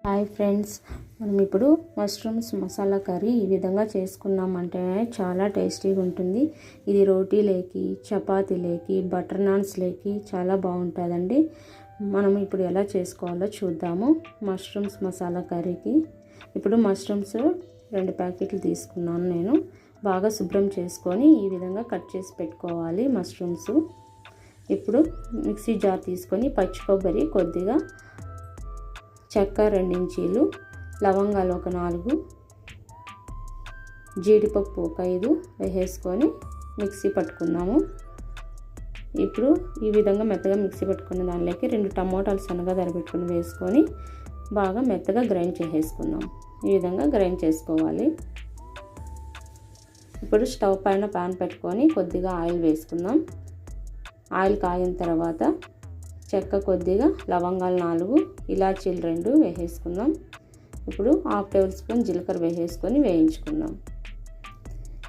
Hi friends, మనం ఇప్పుడు mushrooms masala curry ఈ విధంగా చేసుకున్నామంటే చాలా టేస్టీగా ఉంటుంది. ఇది రోటీలేకి, చపాతీలేకి, బటర్ నాన్స్లేకి చాలా బాగుంటుందండి. మనం ఇప్పుడు ఎలా చేసుకోవాలో చూద్దాము. మష్రూమ్స్ మసాలా కర్రీకి ఇప్పుడు మష్రూమ్స్ 2 ప్యాకెట్లు తీసుకున్నాను. నేను బాగా శుభ్రం చేసుకొని ఈ విధంగా కట్ చేసి పెట్టుకోవాలి మష్రూమ్స్. ఇప్పుడు మిక్సీ జార్ తీసుకొని పచ్చి కొబ్బరి కొద్దిగా, చెక్క 2 ఇంచీలు, లవంగాలు ఒక 4, జీడిపప్పు ఒక 5 వేసేసుకొని మిక్సీ పట్టుకుందాము. ఇప్పుడు ఈ విధంగా మెత్తగా మిక్సీ పట్టుకున్న దానిలోకి 2 టమోటాలు సన్నగా తరిపెట్టుకుని వేసుకొని బాగా మెత్తగా గ్రైండ్ చేసేసుకుందాం. ఈ విధంగా గ్రైండ్ చేసుకోవాలి. ఇప్పుడు స్టవ్ పైన పాన్ పెట్టుకొని కొద్దిగా ఆయిల్ వేసుకుందాం. ఆయిల్ కాగిన తర్వాత చెక్క కొద్దిగా, లవంగాలు 4, ఇలాచీలు 2 వేసేసుకుందాం. ఇప్పుడు 1/2 టేబుల్ స్పూన్ జీలకర్ర వేసేసుకొని వేయించుకుందాం.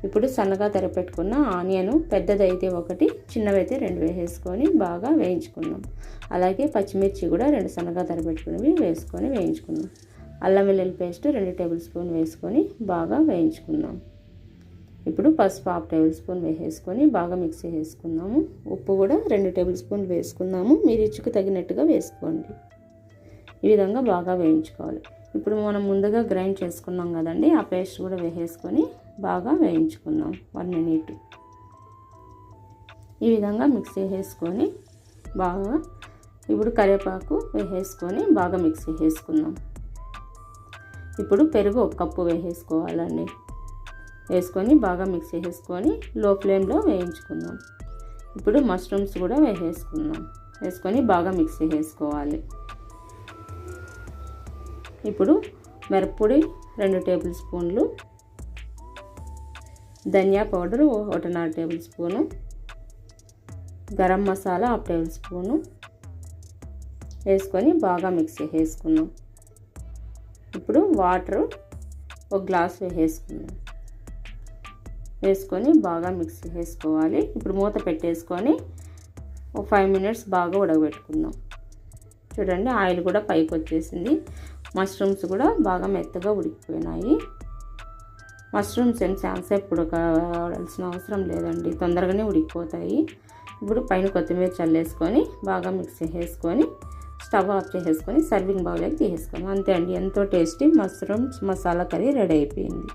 ఇప్పుడు సన్నగా తరిపెట్టుకున్న ఆనియన్, పెద్దదైతే 1, చిన్నవైతే 2 వేసేసుకొని బాగా వేయించుకుందాం. అలాగే పచ్చిమిర్చి కూడా 2 సన్నగా తరిపెట్టుకునేవి వేసుకొని వేయించుకుందాం. అల్లం వెల్లుల్లి పేస్ట్ 2 టేబుల్ స్పూన్ వేసుకొని బాగా వేయించుకుందాం. ఇప్పుడు పసుపు 1/2 టేబుల్ స్పూన్ వేసేసుకొని బాగా మిక్స్ చేసుకుందాము. ఉప్పు కూడా 2 టేబుల్ స్పూన్లు వేసుకుందాము. మీ రుచికి తగినట్టుగా వేసుకోండి. ఈ విధంగా బాగా వేయించుకోవాలి. ఇప్పుడు మనం ముందుగా గ్రైండ్ చేసుకున్నాం కదండి, ఆ పేస్ట్ కూడా వేసేసుకొని బాగా వేయించుకుందాం 1 మినిట్. ఈ విధంగా మిక్స్ చేసుకొని బాగా, ఇప్పుడు కరివేపాకు వేసేసుకొని బాగా మిక్స్ చేసుకుందాం. ఇప్పుడు పెరుగు 1 కప్పు వేసేసుకోవాలండి. వేసుకొని బాగా మిక్స్ చేసుకొని లో ఫ్లేమ్లో వేయించుకుందాం. ఇప్పుడు మష్రూమ్స్ కూడా వేసేసుకుందాం. వేసుకొని బాగా మిక్స్ చేసుకోవాలి. ఇప్పుడు మిరప్పొడి 2 టేబుల్ స్పూన్లు, dhania powder 1.5 table spoon, garam masala 1/2 table spoon వేసుకొని బాగా మిక్స్ చేసుకుందాం. ఇప్పుడు వాటర్ 1 గ్లాస్ వేసేసుకుందాం. వేసుకొని బాగా మిక్స్ చేసుకోవాలి. ఇప్పుడు మూత పెట్టేసుకొని 5 మినిట్స్ బాగా ఉడకబెట్టుకుందాం. చూడండి, ఆయిల్ కూడా పైకి వచ్చేసింది. మష్రూమ్స్ కూడా బాగా మెత్తగా ఉడికిపోయినాయి. మష్రూమ్స్ ఏం చాలాసేపు ఉడకాల్సిన అవసరం లేదండి, తొందరగానే ఉడికిపోతాయి. ఇప్పుడు పైన కొత్తిమీర చల్లేసుకొని బాగా మిక్స్ చేసుకొని స్టవ్ ఆఫ్ చేసేసుకొని సర్వింగ్ బౌల్లోకి తీసేసుకోండి. అంతే అండి, ఎంతో tasty mushrooms masala curry ready అయిపోయింది.